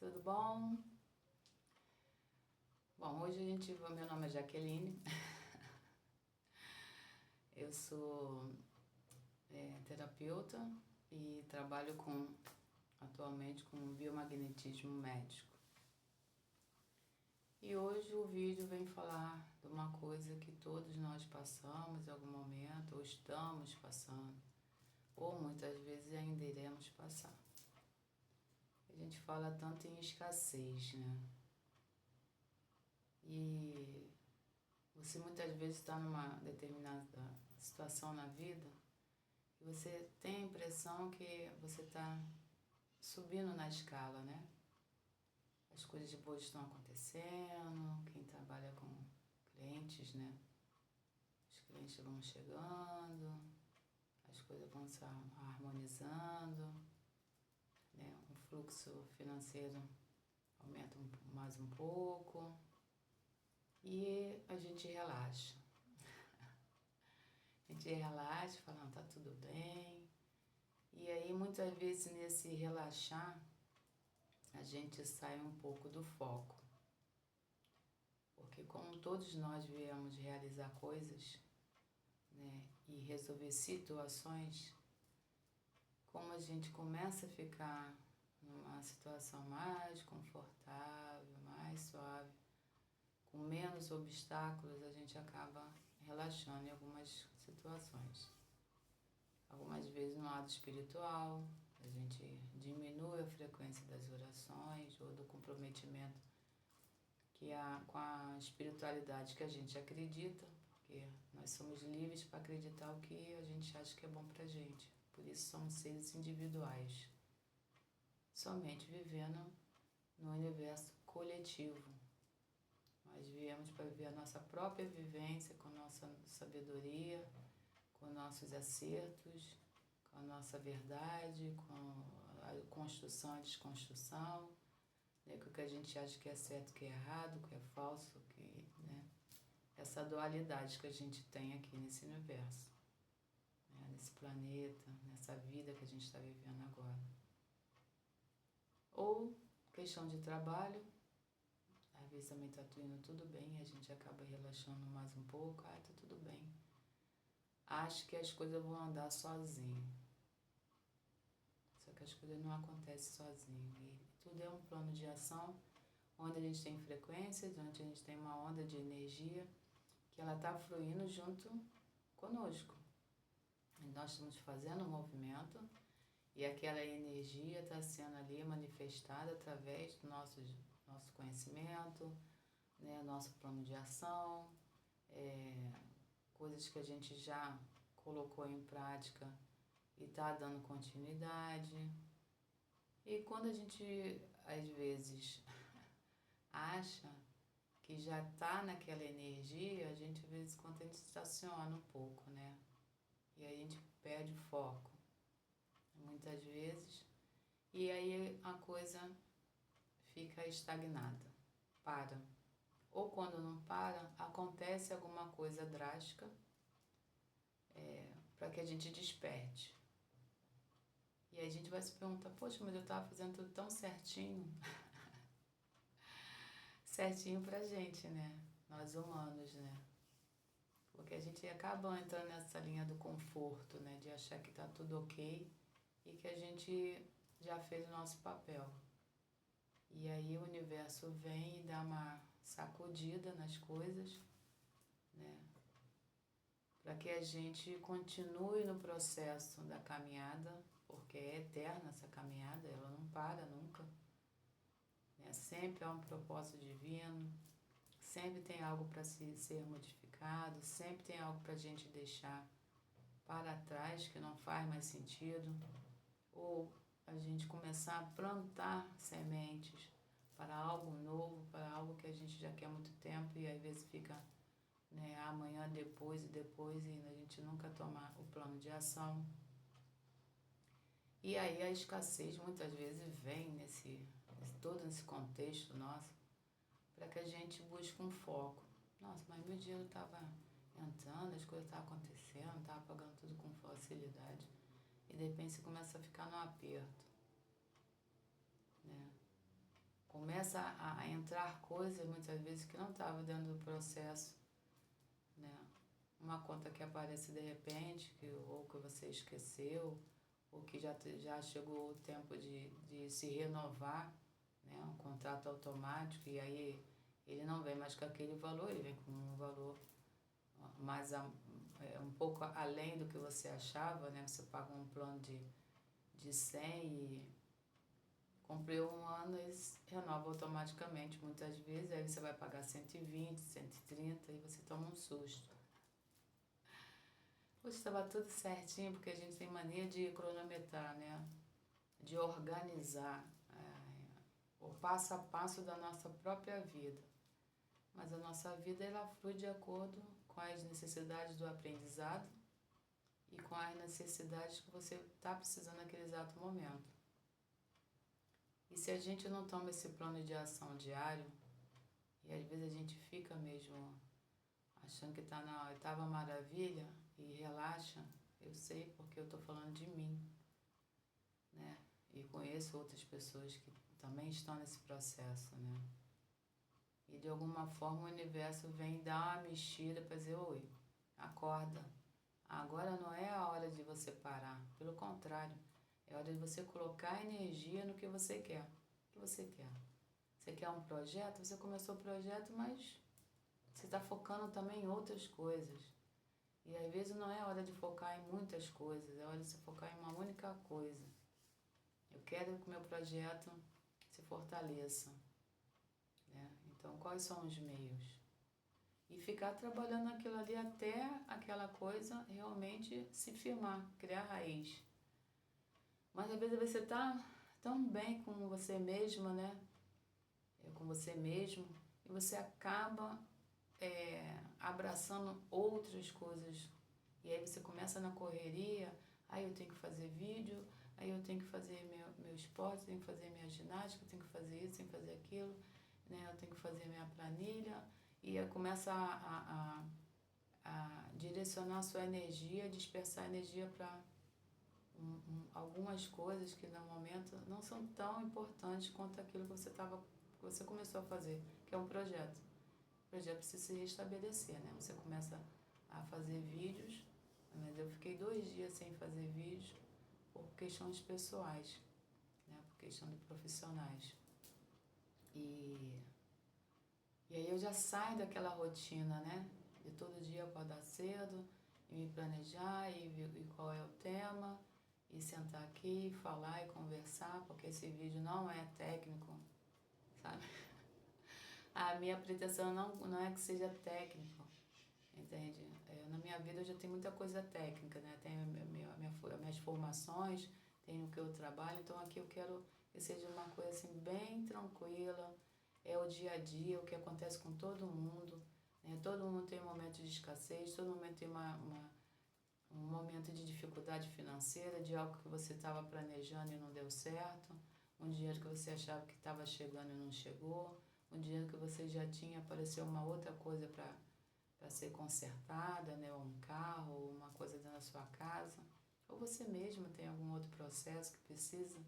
Tudo bom? Bom, hoje meu nome é Jaqueline, eu sou terapeuta e trabalho atualmente com biomagnetismo médico. E hoje o vídeo vem falar de uma coisa que todos nós passamos em algum momento, ou estamos passando, ou muitas vezes ainda iremos passar. A gente fala tanto em escassez, né? E você muitas vezes está numa determinada situação na vida e você tem a impressão que você está subindo na escala, né? As coisas de boas estão acontecendo, quem trabalha com clientes, né? Os clientes vão chegando, as coisas vão se harmonizando, né? O fluxo financeiro aumenta mais um pouco e a gente relaxa. A gente relaxa, falando, tá tudo bem. E aí, muitas vezes, nesse relaxar, a gente sai um pouco do foco. Porque como todos nós viemos realizar coisas, né, e resolver situações, como a gente começa a ficar numa situação mais confortável, mais suave, com menos obstáculos, a gente acaba relaxando em algumas situações. Algumas vezes no lado espiritual, a gente diminui a frequência das orações ou do comprometimento com a espiritualidade que a gente acredita, porque nós somos livres para acreditar o que a gente acha que é bom para a gente. Por isso somos seres individuais, somente vivendo no universo coletivo. Nós viemos para viver a nossa própria vivência com nossa sabedoria, com nossos acertos, com a nossa verdade, com a construção e desconstrução, né, com o que a gente acha que é certo, que é errado, que é falso, né, essa dualidade que a gente tem aqui nesse universo, né, nesse planeta, nessa vida que a gente está vivendo agora. Ou questão de trabalho, às vezes também está indo tudo bem, a gente acaba relaxando mais um pouco, tá tudo bem. Acho que as coisas vão andar sozinho. Só que as coisas não acontecem sozinho. E tudo é um plano de ação, onde a gente tem frequências, onde a gente tem uma onda de energia, que ela está fluindo junto conosco. E nós estamos fazendo um movimento, e aquela energia está sendo ali manifestada através do nosso conhecimento, né, nosso plano de ação, coisas que a gente já colocou em prática e está dando continuidade. E quando a gente, às vezes, acha que já está naquela energia, a gente, às vezes, quando a gente estaciona um pouco, né? E aí a gente perde o foco, muitas vezes, e aí a coisa fica estagnada, para. Ou quando não para, acontece alguma coisa drástica para que a gente desperte. E aí a gente vai se perguntar, poxa, mas eu estava fazendo tudo tão certinho. Certinho pra gente, né? Nós humanos, né? Porque a gente acaba entrando nessa linha do conforto, né? De achar que tá tudo ok e que a gente já fez o nosso papel. E aí o universo vem e dá uma sacudida nas coisas, né? Para que a gente continue no processo da caminhada, porque é eterna essa caminhada, ela não para nunca. Né? Sempre há um propósito divino, sempre tem algo para ser modificado, sempre tem algo para a gente deixar para trás que não faz mais sentido, ou a gente começar a plantar sementes para algo novo, para algo que a gente já quer há muito tempo e às vezes fica, né, amanhã, depois e a gente nunca toma o plano de ação. E aí a escassez muitas vezes vem todo nesse contexto nosso, para que a gente busque um foco. Nossa, mas meu dinheiro estava entrando, as coisas estavam acontecendo, estava pagando tudo com facilidade. E de repente você começa a ficar no aperto, né? começa a entrar coisas muitas vezes que não estavam dentro do processo, né? Uma conta que aparece de repente, ou que você esqueceu, ou que já chegou o tempo de se renovar, né? Um contrato automático, e aí ele não vem mais com aquele valor, ele vem com um valor mais um pouco além do que você achava, né? Você paga um plano de 100 e cumpriu um ano, eles renovam automaticamente muitas vezes, aí você vai pagar 120, 130 e você toma um susto. Hoje estava tudo certinho, porque a gente tem mania de cronometrar, né? De organizar o passo a passo da nossa própria vida. Mas a nossa vida, ela flui de acordo com as necessidades do aprendizado e com as necessidades que você está precisando naquele exato momento. E se a gente não toma esse plano de ação diário, e às vezes a gente fica mesmo achando que está na oitava maravilha e relaxa, eu sei porque eu estou falando de mim, né? E conheço outras pessoas que também estão nesse processo, né? E de alguma forma o universo vem dar uma mexida para dizer, oi, acorda. Agora não é a hora de você parar, pelo contrário, é hora de você colocar energia no que você quer. O que você quer? Você quer um projeto? Você começou o projeto, mas você está focando também em outras coisas. E às vezes não é hora de focar em muitas coisas, é hora de você focar em uma única coisa. Eu quero que o meu projeto se fortaleça, né? Então, quais são os meios? E ficar trabalhando aquilo ali até aquela coisa realmente se firmar, criar raiz. Mas às vezes você está tão bem com você mesma, né? Com você mesmo, e você acaba abraçando outras coisas. E aí você começa na correria, aí eu tenho que fazer vídeo, aí eu tenho que fazer meu esporte, tenho que fazer minha ginástica, tenho que fazer isso, tenho que fazer aquilo, né? Eu tenho que fazer minha planilha, e aí começa a direcionar a sua energia, dispersar a energia para algumas coisas que no momento não são tão importantes quanto aquilo que você começou a fazer, que é um projeto. O projeto precisa se restabelecer, né? Você começa a fazer vídeos, mas eu fiquei 2 dias sem fazer vídeos por questões pessoais, né? Por questão de profissionais. E aí eu já saio daquela rotina, né? De todo dia acordar cedo, e me planejar, e ver qual é o tema, e sentar aqui, falar e conversar, porque esse vídeo não é técnico, sabe? A minha pretensão não é que seja técnico, entende? Na minha vida eu já tenho muita coisa técnica, né? Tenho minhas formações, tenho o que eu trabalho, então aqui eu quero que seja uma coisa assim bem tranquila, é o dia a dia, o que acontece com todo mundo, né? Todo mundo tem um momento de escassez, todo mundo tem um momento de dificuldade financeira, de algo que você estava planejando e não deu certo, um dinheiro que você achava que estava chegando e não chegou, um dinheiro que você já tinha, apareceu uma outra coisa para ser consertada, né? Ou um carro, ou uma coisa dentro da sua casa, ou você mesmo tem algum outro processo que precisa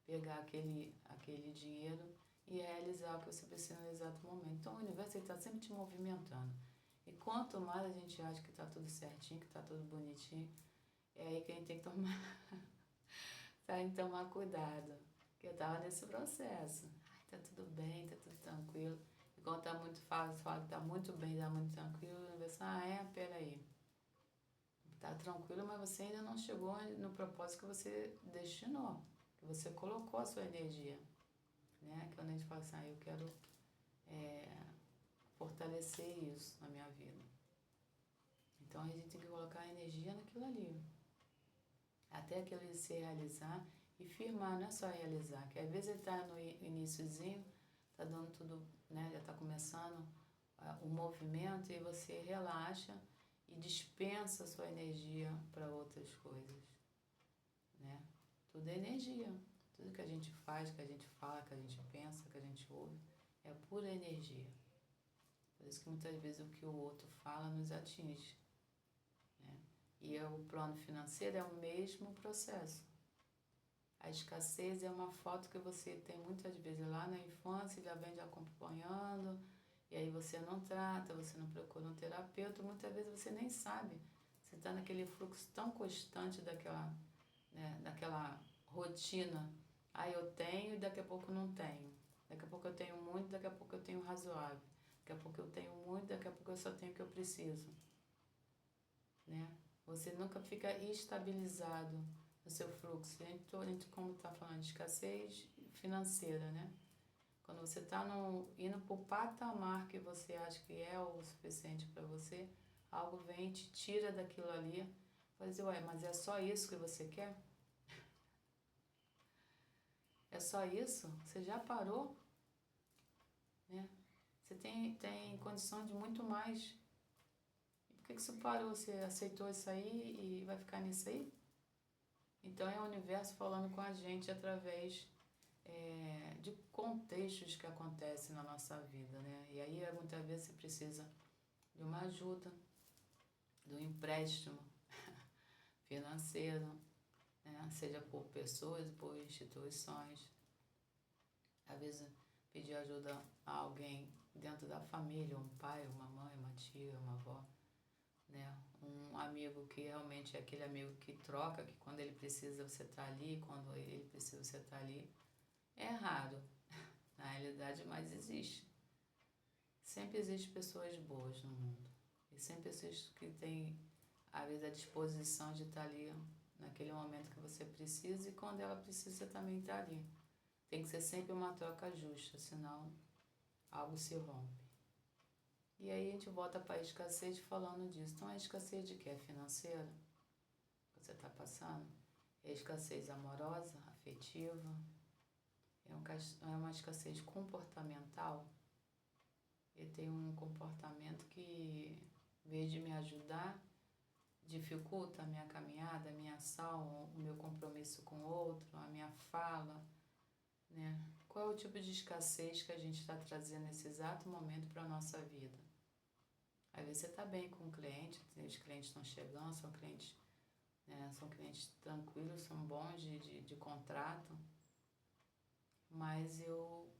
pegar aquele dinheiro e realizar o que você precisa no exato momento. Então o universo está sempre te movimentando. E quanto mais a gente acha que está tudo certinho, que está tudo bonitinho, é aí que a gente tem que tomar cuidado. Porque eu estava nesse processo. Ai, tá tudo bem, tá tudo tranquilo. E quando tá muito fácil, fala que tá muito bem, tá muito tranquilo, o universo, peraí. Tá tranquilo, mas você ainda não chegou no propósito que você destinou, que você colocou a sua energia, né? Quando a gente fala assim, eu quero fortalecer isso na minha vida. Então a gente tem que colocar a energia naquilo ali, até aquilo se realizar e firmar, não é só realizar, que às vezes ele tá no iniciozinho, tá dando tudo, né? Já tá começando o movimento e você relaxa e dispensa a sua energia para outras coisas, né? Tudo é energia. Tudo que a gente faz, que a gente fala, que a gente pensa, que a gente ouve, é pura energia. Por isso que muitas vezes o que o outro fala nos atinge, né? E o plano financeiro é o mesmo processo. A escassez é uma foto que você tem muitas vezes lá na infância, já vem acompanhando, e aí você não trata, você não procura um terapeuta, muitas vezes você nem sabe. Você está naquele fluxo tão constante daquela rotina. Ah, eu tenho e daqui a pouco não tenho. Daqui a pouco eu tenho muito, daqui a pouco eu tenho razoável. Daqui a pouco eu tenho muito, daqui a pouco eu só tenho o que eu preciso. Né? Você nunca fica estabilizado no seu fluxo. A gente como está falando de escassez financeira, né? Quando você está indo para o patamar que você acha que é o suficiente para você, algo vem e te tira daquilo ali. Fala assim, ué, mas é só isso que você quer? É só isso? Você já parou? Né? Você tem condição de muito mais. Por que você parou? Você aceitou isso aí e vai ficar nisso aí? Então é o universo falando com a gente através de contextos que acontecem na nossa vida, né? E aí muitas vezes você precisa de uma ajuda, de um empréstimo financeiro, né? Seja por pessoas, por instituições. Às vezes pedir ajuda a alguém dentro da família, um pai, uma mãe, uma tia, uma avó, né? Um amigo que realmente é aquele amigo que troca, que quando ele precisa você tá ali, quando ele precisa você tá ali. É raro, na realidade, mas existe. Sempre existem pessoas boas no mundo. E sempre existe que tem, às vezes, a disposição de estar ali naquele momento que você precisa e quando ela precisa, você também está ali. Tem que ser sempre uma troca justa, senão algo se rompe. E aí a gente volta para a escassez falando disso. Então, a escassez de quê? Financeira? Você está passando? É escassez amorosa, afetiva? É uma escassez comportamental? Eu tenho um comportamento que, em vez de me ajudar, dificulta a minha caminhada, a minha ação, o meu compromisso com o outro, a minha fala, né? Qual é o tipo de escassez que a gente está trazendo nesse exato momento para a nossa vida? Às vezes você está bem com o cliente, os clientes estão chegando, são clientes, né, são clientes tranquilos, são bons de contrato, mas eu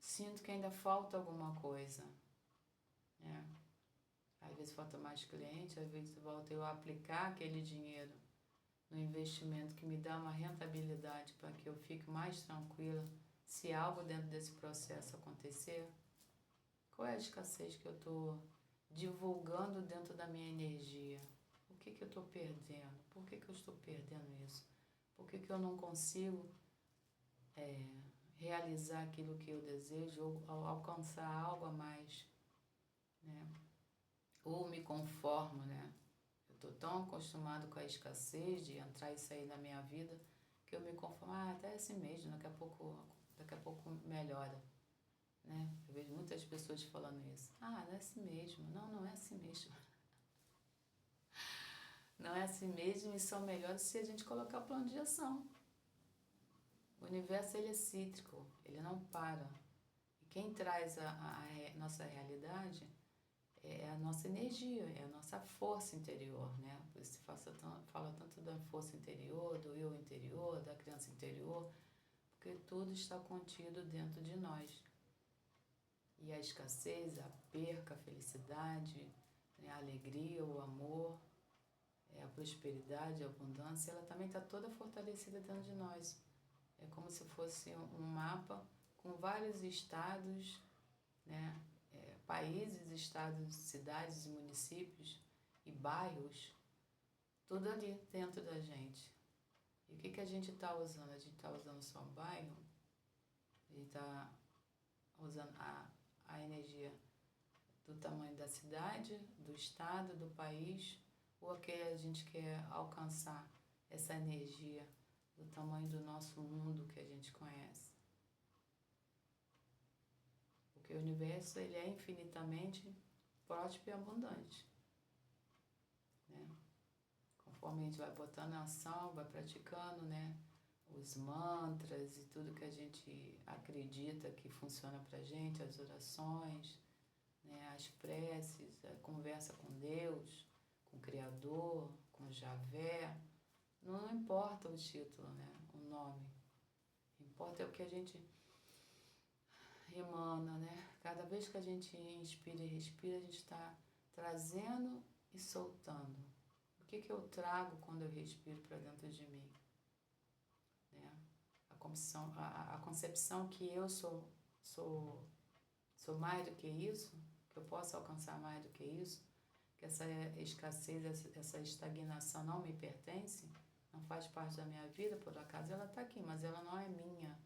sinto que ainda falta alguma coisa, né? Às vezes falta mais cliente, às vezes volta eu a aplicar aquele dinheiro no investimento que me dá uma rentabilidade para que eu fique mais tranquila se algo dentro desse processo acontecer. Qual é a escassez que eu estou divulgando dentro da minha energia? O que eu estou perdendo? Por que eu estou perdendo isso? Por que eu não consigo realizar aquilo que eu desejo ou alcançar algo a mais, né? Ou me conformo, né? Eu estou tão acostumado com a escassez de entrar e sair na minha vida que eu me conformo, até assim mesmo, daqui a pouco melhora, né? Eu vejo muitas pessoas falando isso. Não é assim mesmo. Não é assim mesmo. Não é assim mesmo e são melhores se a gente colocar o plano de ação. O universo, ele é cíclico, ele não para. E quem traz a nossa realidade é a nossa energia, é a nossa força interior, né? Por isso fala tanto da força interior, do eu interior, da criança interior, porque tudo está contido dentro de nós. E a escassez, a perca, a felicidade, né, a alegria, o amor, a prosperidade, a abundância, ela também está toda fortalecida dentro de nós. É como se fosse um mapa com vários estados, né, países, estados, cidades, municípios e bairros, tudo ali dentro da gente. E o que a gente está usando? A gente está usando só um bairro? A gente está usando a energia do tamanho da cidade, do estado, do país, ou que a gente quer alcançar essa energia do tamanho do nosso mundo que a gente conhece. Porque o universo, ele é infinitamente próspero e abundante, né? Conforme a gente vai botando a ação, vai praticando, né, os mantras e tudo que a gente acredita que funciona pra gente, as orações, né, as preces, a conversa com Deus, com o Criador, com Javé, Não importa o título, né? O nome. Importa é o que a gente emana, né? Cada vez que a gente inspira e respira, a gente está trazendo e soltando. O que eu trago quando eu respiro para dentro de mim? Né? A concepção que eu sou mais do que isso, que eu posso alcançar mais do que isso, que essa escassez, essa estagnação não me pertence, não faz parte da minha vida, por acaso ela está aqui, mas ela não é minha.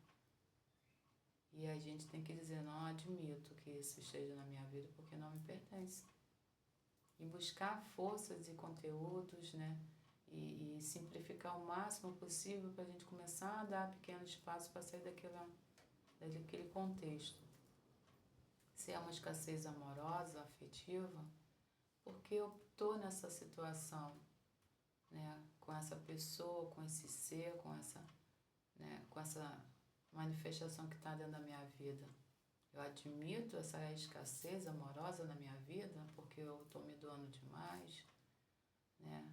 E a gente tem que dizer, não admito que isso esteja na minha vida porque não me pertence. E buscar forças e conteúdos, né? E simplificar o máximo possível para a gente começar a dar pequenos passos para sair daquele contexto. Se é uma escassez amorosa, afetiva, porque eu estou nessa situação, né? Com essa pessoa, com esse ser, com essa manifestação que está dentro da minha vida. Eu admito essa escassez amorosa na minha vida porque eu estou me doando demais, né?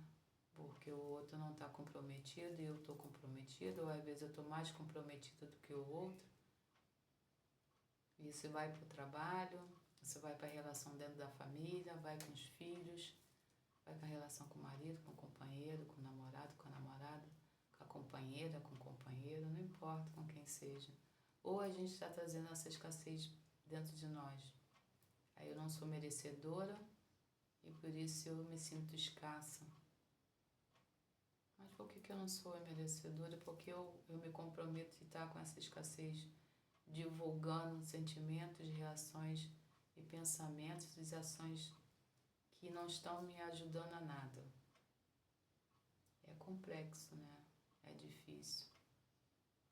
Porque o outro não está comprometido e eu estou comprometida, ou às vezes eu estou mais comprometida do que o outro. Isso vai para o trabalho, isso vai para a relação dentro da família, vai com os filhos, vai para a relação com o marido, com o companheiro, com o namorado, com a namorada, com a companheira, com o companheiro, não importa com quem seja. Ou a gente está trazendo essa escassez dentro de nós. Aí eu não sou merecedora e por isso eu me sinto escassa. Mas por que eu não sou merecedora? Porque eu me comprometo em estar com essa escassez, divulgando sentimentos, reações e pensamentos e ações que não estão me ajudando a nada. É complexo, né? É difícil.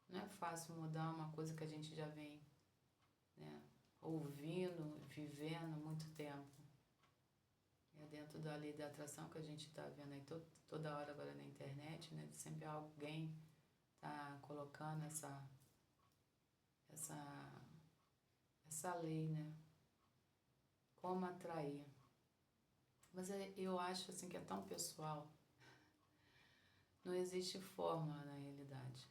Não é fácil mudar uma coisa que a gente já vem, né, ouvindo, vivendo há muito tempo. É dentro da lei da atração que a gente está vendo aí toda hora agora na internet, né? Sempre alguém está colocando essa lei, né? Como atrair. Mas eu acho assim que é tão pessoal. Não existe fórmula na realidade.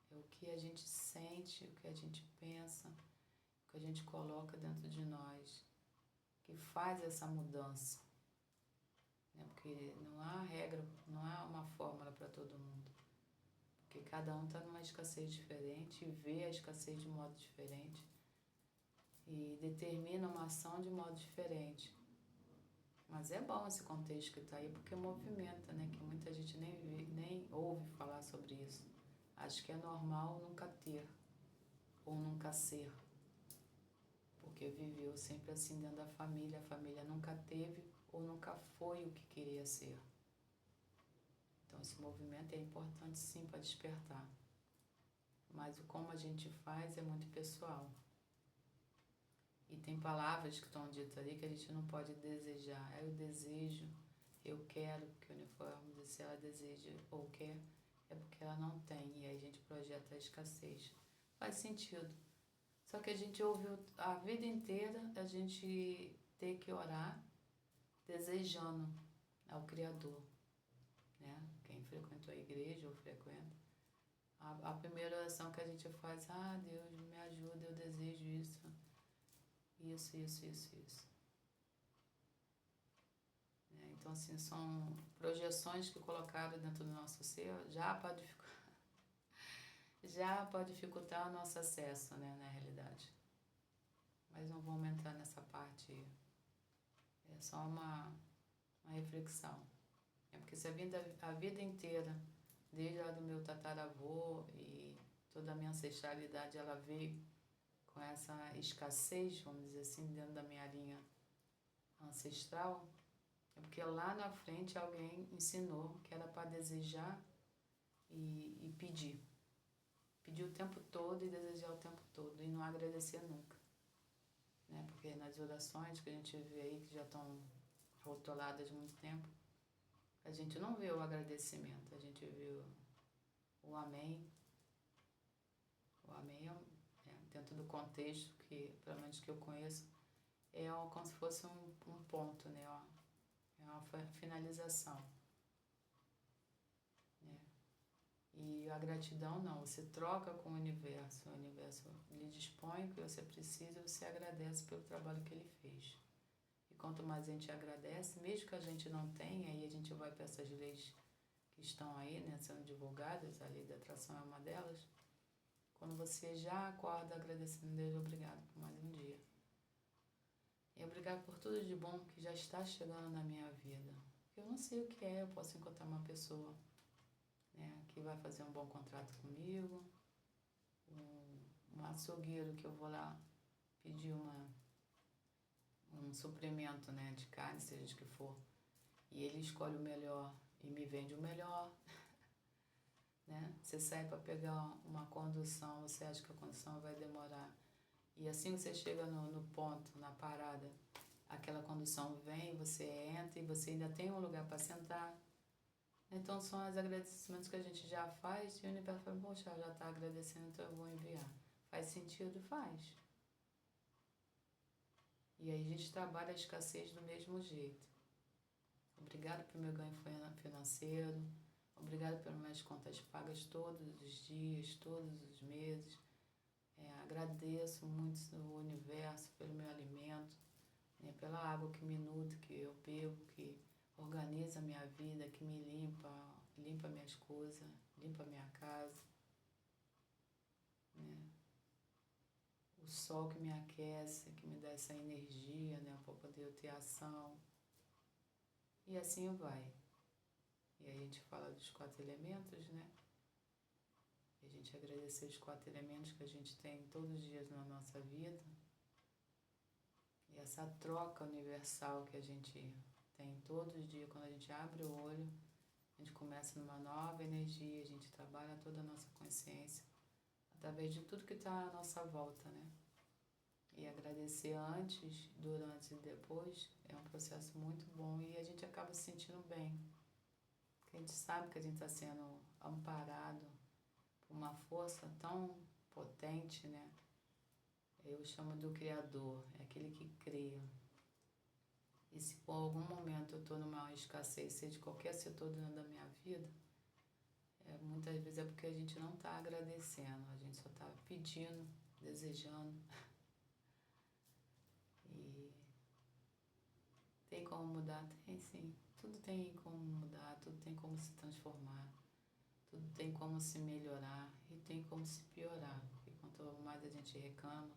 É o que a gente sente, o que a gente pensa, o que a gente coloca dentro de nós, que faz essa mudança. Né? Porque não há regra, não há uma fórmula para todo mundo. Porque cada um está numa escassez diferente e vê a escassez de modo diferente e determina uma ação de modo diferente. Mas é bom esse contexto que está aí porque movimenta, né? Que muita gente nem ouve falar sobre isso. Acho que é normal nunca ter ou nunca ser. Porque viveu sempre assim dentro da família, a família nunca teve ou nunca foi o que queria ser. Então esse movimento é importante sim para despertar. Mas o como a gente faz é muito pessoal. E tem palavras que estão ditas ali que a gente não pode desejar. Eu desejo, eu quero, porque o uniforme, se ela deseja ou quer, é porque ela não tem. E aí a gente projeta a escassez. Faz sentido. Só que a gente ouviu a vida inteira a gente ter que orar desejando ao Criador. Né? Quem frequentou a igreja ou frequenta. A primeira oração que a gente faz, Deus, me ajuda, eu desejo isso. Isso. Então, assim, são projeções que colocaram dentro do nosso ser, já pode dificultar o nosso acesso, né, na realidade. Mas não vamos entrar nessa parte, é só uma reflexão. É porque se a vida inteira, desde lá do meu tataravô e toda a minha ancestralidade, ela veio com essa escassez, vamos dizer assim, dentro da minha linha ancestral, é porque lá na frente alguém ensinou que era para desejar e pedir. Pedir o tempo todo e desejar o tempo todo e não agradecer nunca. Né? Porque nas orações que a gente vê aí, que já estão rotuladas há muito tempo, a gente não vê o agradecimento, a gente vê o amém. O amém dentro do contexto que, pelo menos que eu conheço, é como se fosse um ponto, né? É uma finalização. E a gratidão não, você troca com o universo lhe dispõe o que você precisa e você agradece pelo trabalho que ele fez. E quanto mais a gente agradece, mesmo que a gente não tenha, aí a gente vai para essas leis que estão aí, né, sendo divulgadas, a lei da atração é uma delas, quando você já acorda agradecendo a Deus, obrigado por mais um dia. E obrigado por tudo de bom que já está chegando na minha vida. Eu não sei o que é, eu posso encontrar uma pessoa, né, que vai fazer um bom contrato comigo, um açougueiro que eu vou lá pedir um suprimento, né, de carne, seja de que for, e ele escolhe o melhor e me vende o melhor, né? Você sai para pegar uma condução, você acha que a condução vai demorar, e assim você chega no ponto, na parada, aquela condução vem, você entra e você ainda tem um lugar para sentar. Então são os agradecimentos que a gente já faz e o universo fala, poxa, já está agradecendo, então eu vou enviar. Faz sentido? Faz. E aí a gente trabalha a escassez do mesmo jeito. Obrigado pelo meu ganho financeiro, obrigado pelas minhas contas pagas todos os dias, todos os meses. Agradeço muito o universo pelo meu alimento, né, pela água que me nutre, que eu bebo, que organiza a minha vida, que me limpa minhas coisas, limpa minha casa, né? O sol que me aquece, que me dá essa energia, né, para poder eu ter ação. E assim vai. E aí a gente fala dos 4 elementos, né? E a gente agradecer os 4 elementos que a gente tem todos os dias na nossa vida. E essa troca universal que a gente tem todos os dias, quando a gente abre o olho, a gente começa numa nova energia, a gente trabalha toda a nossa consciência através de tudo que está à nossa volta, né? E agradecer antes, durante e depois é um processo muito bom e a gente acaba se sentindo bem. Porque a gente sabe que a gente está sendo amparado por uma força tão potente, né? Eu chamo do Criador, é aquele que cria. E se por algum momento eu estou numa escassez, seja de qualquer setor da minha vida, muitas vezes é porque a gente não está agradecendo, a gente só está pedindo, desejando. E tem como mudar? Tem sim. Tudo tem como mudar, tudo tem como se transformar, tudo tem como se melhorar e tem como se piorar. Porque quanto mais a gente reclama,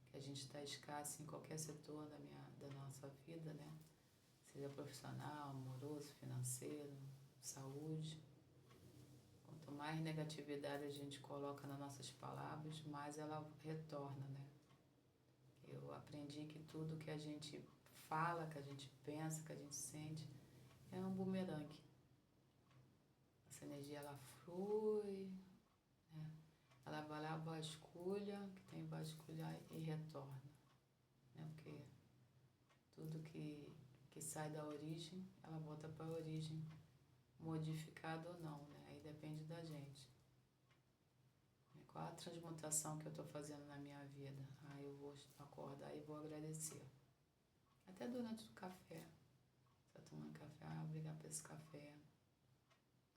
que a gente está escasso em qualquer setor da nossa vida, né? Seja profissional, amoroso, financeiro, saúde. Quanto mais negatividade a gente coloca nas nossas palavras, mais ela retorna, né? Eu aprendi que tudo que a gente fala, que a gente pensa, que a gente sente, é um bumerangue. Essa energia, ela flui, né? Ela vai lá, vasculha, que tem vasculhar e retorna, né? Porque tudo que sai da origem, ela volta para a origem, modificado ou não, né? Aí depende da gente. Qual a transmutação que eu estou fazendo na minha vida? Eu vou acordar e vou agradecer. Até durante o café. Você está tomando café? Obrigado por esse café.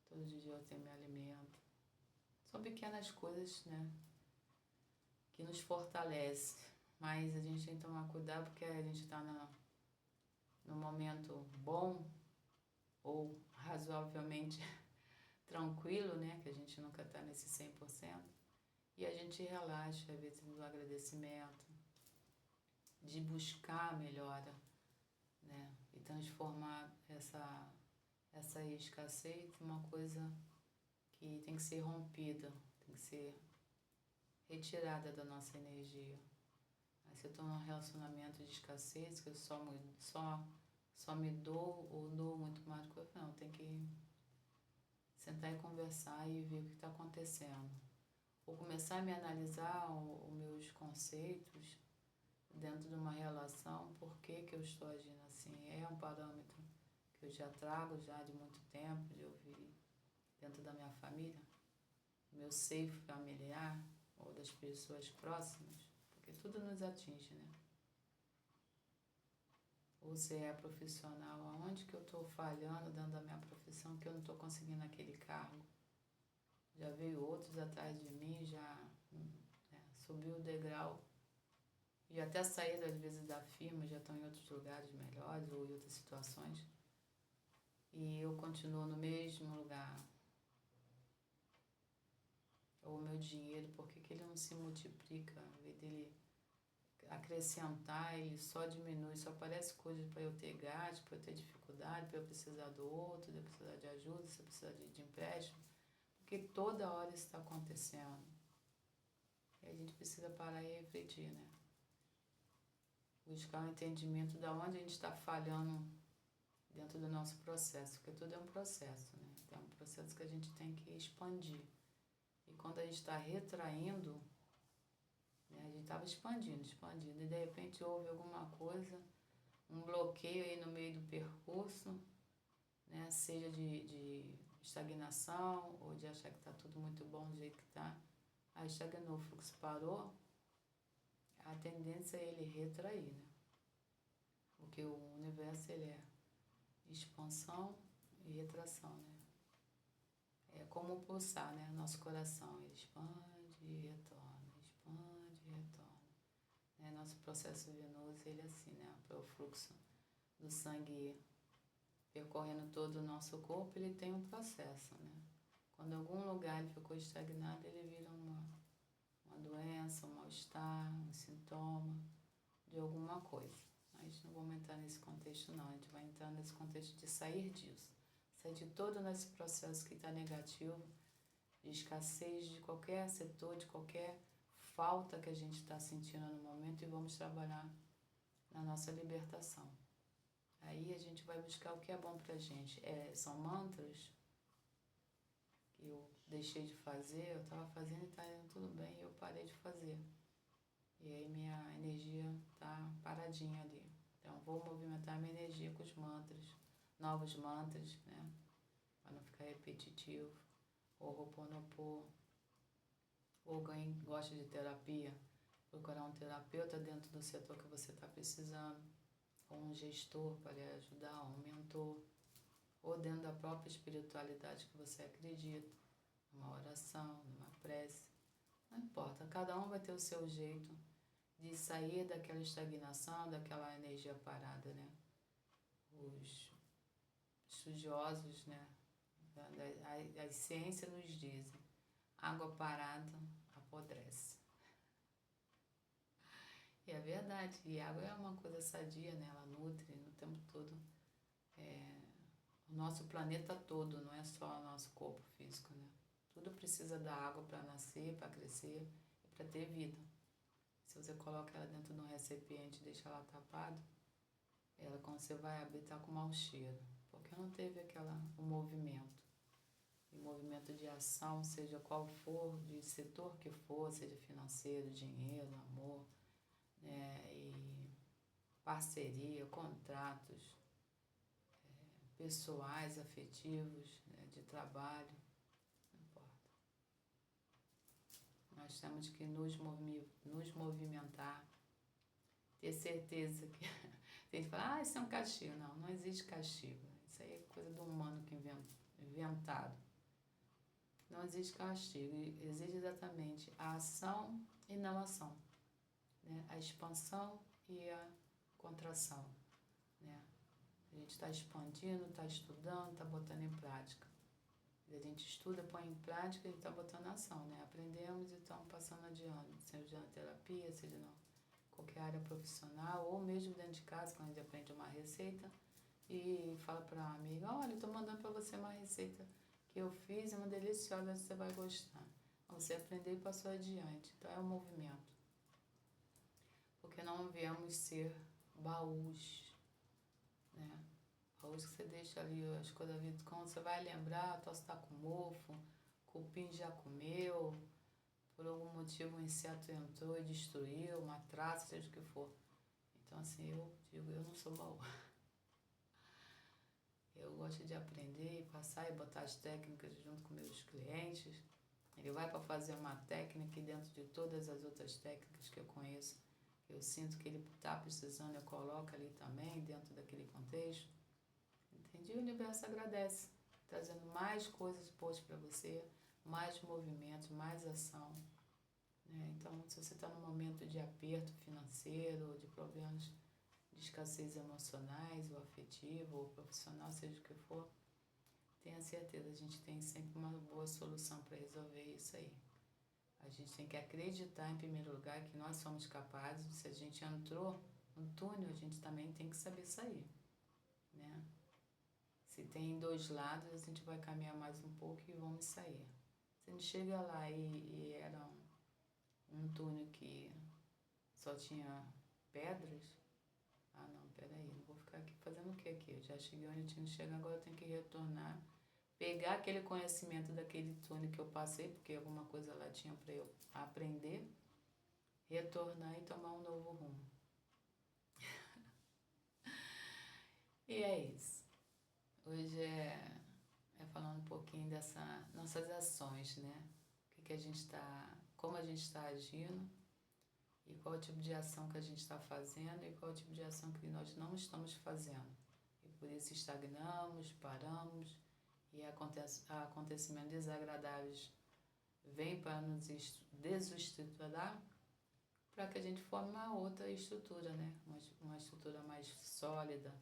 Todos os dias eu tenho meu alimento. São pequenas coisas, né, que nos fortalecem. Mas a gente tem que tomar cuidado porque a gente está no momento bom ou razoavelmente tranquilo, né, que a gente nunca está nesse 100%. E a gente relaxa, às vezes, do agradecimento, de buscar a melhora, né, e transformar essa escassez em uma coisa que tem que ser rompida, tem que ser retirada da nossa energia. Aí se eu estou num relacionamento de escassez, que eu só me dou ou dou muito mais do que eu, não, tem que sentar e conversar e ver o que está acontecendo. Ou começar a me analisar os meus conceitos dentro de uma relação, por que eu estou agindo assim. É um parâmetro que eu já trago já de muito tempo, de ouvir dentro da minha família, meu seio familiar ou das pessoas próximas, porque tudo nos atinge, né? Ou se é profissional, aonde que eu estou falhando dentro da minha profissão, que eu não estou conseguindo aquele cargo. já veio outros atrás de mim, já subiu o degrau e até saíram às vezes da firma, já estão em outros lugares melhores ou em outras situações. E eu continuo no mesmo lugar. O meu dinheiro, por que ele não se multiplica? Ao invés dele acrescentar, ele só diminui, só aparece coisas para eu ter gasto, para eu ter dificuldade, para eu precisar do outro, para eu precisar de ajuda, se eu precisar de empréstimo, porque toda hora isso está acontecendo. E a gente precisa parar e refletir, né? Buscar um entendimento de onde a gente está falhando dentro do nosso processo, porque tudo é um processo, né? Então, é um processo que a gente tem que expandir. E quando a gente está retraindo, né, a gente estava expandindo, e de repente houve alguma coisa, um bloqueio aí no meio do percurso, né, seja de estagnação ou de achar que está tudo muito bom do jeito que está, aí estagnou, o fluxo parou, a tendência é ele retrair, né? Porque o universo ele é expansão e retração, né? É como pulsar, né? Nosso coração, ele expande e retorna, expande e retorna. Né? Nosso processo venoso, ele é assim, né? O fluxo do sangue percorrendo todo o nosso corpo, ele tem um processo, né? Quando em algum lugar ele ficou estagnado, ele vira uma doença, um mal-estar, um sintoma de alguma coisa. Mas não vamos entrar nesse contexto não, a gente vai entrar nesse contexto de sair disso. Sair de todo esse processo que está negativo, de escassez de qualquer setor, de qualquer falta que a gente está sentindo no momento e vamos trabalhar na nossa libertação. Aí a gente vai buscar o que é bom pra gente. São mantras que eu deixei de fazer, eu estava fazendo e tá indo tudo bem e eu parei de fazer. E aí minha energia tá paradinha ali. Então vou movimentar minha energia com os mantras, novos mantras, né? Para não ficar repetitivo. Ou Ho'oponopono. Ou alguém gosta de terapia, procurar um terapeuta dentro do setor que você está precisando. Ou um gestor para lhe ajudar, um mentor. Ou dentro da própria espiritualidade que você acredita. Uma oração, uma prece. Não importa, cada um vai ter o seu jeito de sair daquela estagnação, daquela energia parada, né? Os estudiosos, né? As ciências nos dizem, água parada apodrece. E é verdade, e a água é uma coisa sadia, né? Ela nutre no tempo todo. O nosso planeta todo, não é só o nosso corpo físico, né? Tudo precisa da água para nascer, para crescer e para ter vida. Se você coloca ela dentro de um recipiente e deixa ela tapada, ela, quando você vai abrir, está com mau cheiro, porque não teve o movimento. E movimento de ação, seja qual for, de setor que for, seja financeiro, dinheiro, amor, né, e parceria, contratos, pessoais, afetivos, né, de trabalho, não importa. Nós temos que nos movimentar, ter certeza que... Tem gente que fala, isso é um castigo. Não, não existe castigo. Isso aí é coisa do humano que inventado. Não existe castigo, existe exatamente a ação e não ação, né? A expansão e a contração, né? A gente está expandindo, está estudando, está botando em prática. A gente estuda, põe em prática e está botando ação, né? Aprendemos e estamos passando adiante, seja na terapia, seja na qualquer área profissional, ou mesmo dentro de casa, quando a gente aprende uma receita e fala para a amiga, olha, estou mandando para você uma receita que eu fiz, é uma deliciosa, você vai gostar. Você aprendeu e passou adiante. Então é um movimento. Porque não viemos ser baús, né? Baús que você deixa ali as coisas da vida, quando você vai lembrar, a tosse está com mofo, cupim já comeu, por algum motivo um inseto entrou e destruiu, uma traça, seja o que for. Então assim, eu digo, eu não sou baú. Eu gosto de aprender e passar e botar as técnicas junto com meus clientes. Ele vai para fazer uma técnica e dentro de todas as outras técnicas que eu conheço, eu sinto que ele está precisando, eu coloco ali também, dentro daquele contexto. Entendi? O universo agradece, trazendo mais coisas boas para você, mais movimentos, mais ação, né? Então, se você está num momento de aperto financeiro, ou de problemas de escassez emocionais, ou afetivo, ou profissional, seja o que for, tenha certeza, a gente tem sempre uma boa solução para resolver isso aí. A gente tem que acreditar, em primeiro lugar, que nós somos capazes. Se a gente entrou no túnel, a gente também tem que saber sair, né? Se tem dois lados, a gente vai caminhar mais um pouco e vamos sair. Se a gente chega lá e era um túnel que só tinha pedras, ah não, peraí, não vou ficar aqui fazendo o que aqui? Eu já cheguei onde eu tinha que chegar, agora eu tenho que retornar, pegar aquele conhecimento daquele túnel que eu passei, porque alguma coisa lá tinha para eu aprender, retornar e tomar um novo rumo. E é isso. Hoje é falando um pouquinho dessas nossas ações, né? Que a gente está, como a gente está agindo e qual o tipo de ação que a gente está fazendo e qual o tipo de ação que nós não estamos fazendo. E por isso estagnamos, paramos e acontecimentos desagradáveis vêm para nos desestruturar para que a gente forme uma outra estrutura, né? Uma estrutura mais sólida,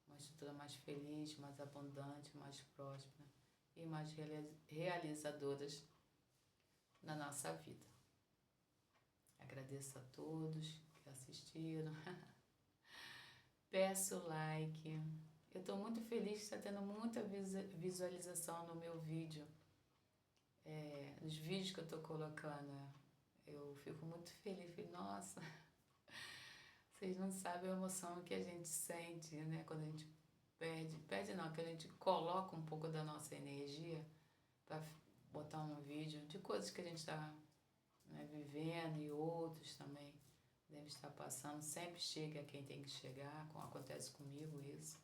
uma estrutura mais feliz, mais abundante, mais próspera e mais realizadoras na nossa vida. Agradeço a todos que assistiram. Peço like. Eu estou muito feliz que está tendo muita visualização no meu vídeo. Nos vídeos que eu estou colocando. Eu fico muito feliz. Nossa, vocês não sabem a emoção que a gente sente, né? Quando a gente perde não, que a gente coloca um pouco da nossa energia para botar um vídeo de coisas que a gente está, né, vivendo e outros também devem estar passando. Sempre chega a quem tem que chegar, como acontece comigo isso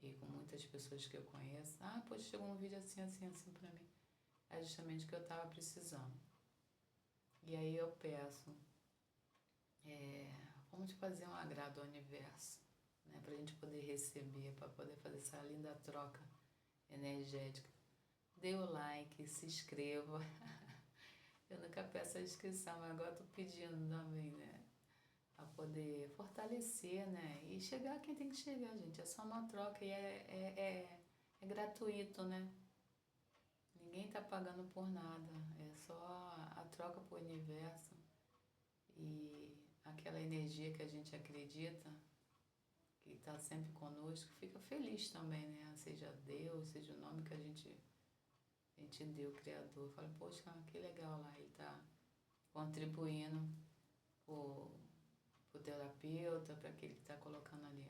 e com muitas pessoas que eu conheço. Ah, poxa, chegou um vídeo assim para mim. É justamente o que eu estava precisando. E aí eu peço, vamos fazer um agrado ao universo, né, para a gente poder receber, para poder fazer essa linda troca energética. Dê o like, se inscreva. Eu nunca peço a inscrição, mas agora estou pedindo também, né? A poder fortalecer, né? E chegar quem tem que chegar, gente. É só uma troca e é gratuito, né? Ninguém tá pagando por nada. É só a troca pro universo e aquela energia que a gente acredita, que está sempre conosco, fica feliz também, né? Seja Deus, seja o nome que a gente deu, o Criador. Fala, poxa, que legal lá, ele está contribuindo pro terapeuta, para aquele que está colocando ali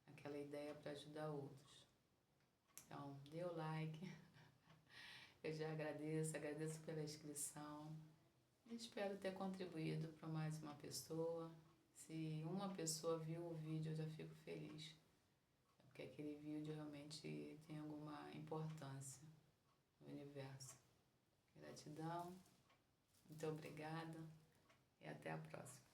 aquela ideia para ajudar outros. Então, dê o like. Eu já agradeço pela inscrição. Espero ter contribuído para mais uma pessoa. Se uma pessoa viu o vídeo, eu já fico feliz. Porque aquele vídeo realmente tem alguma importância no universo. Gratidão, muito obrigada e até a próxima.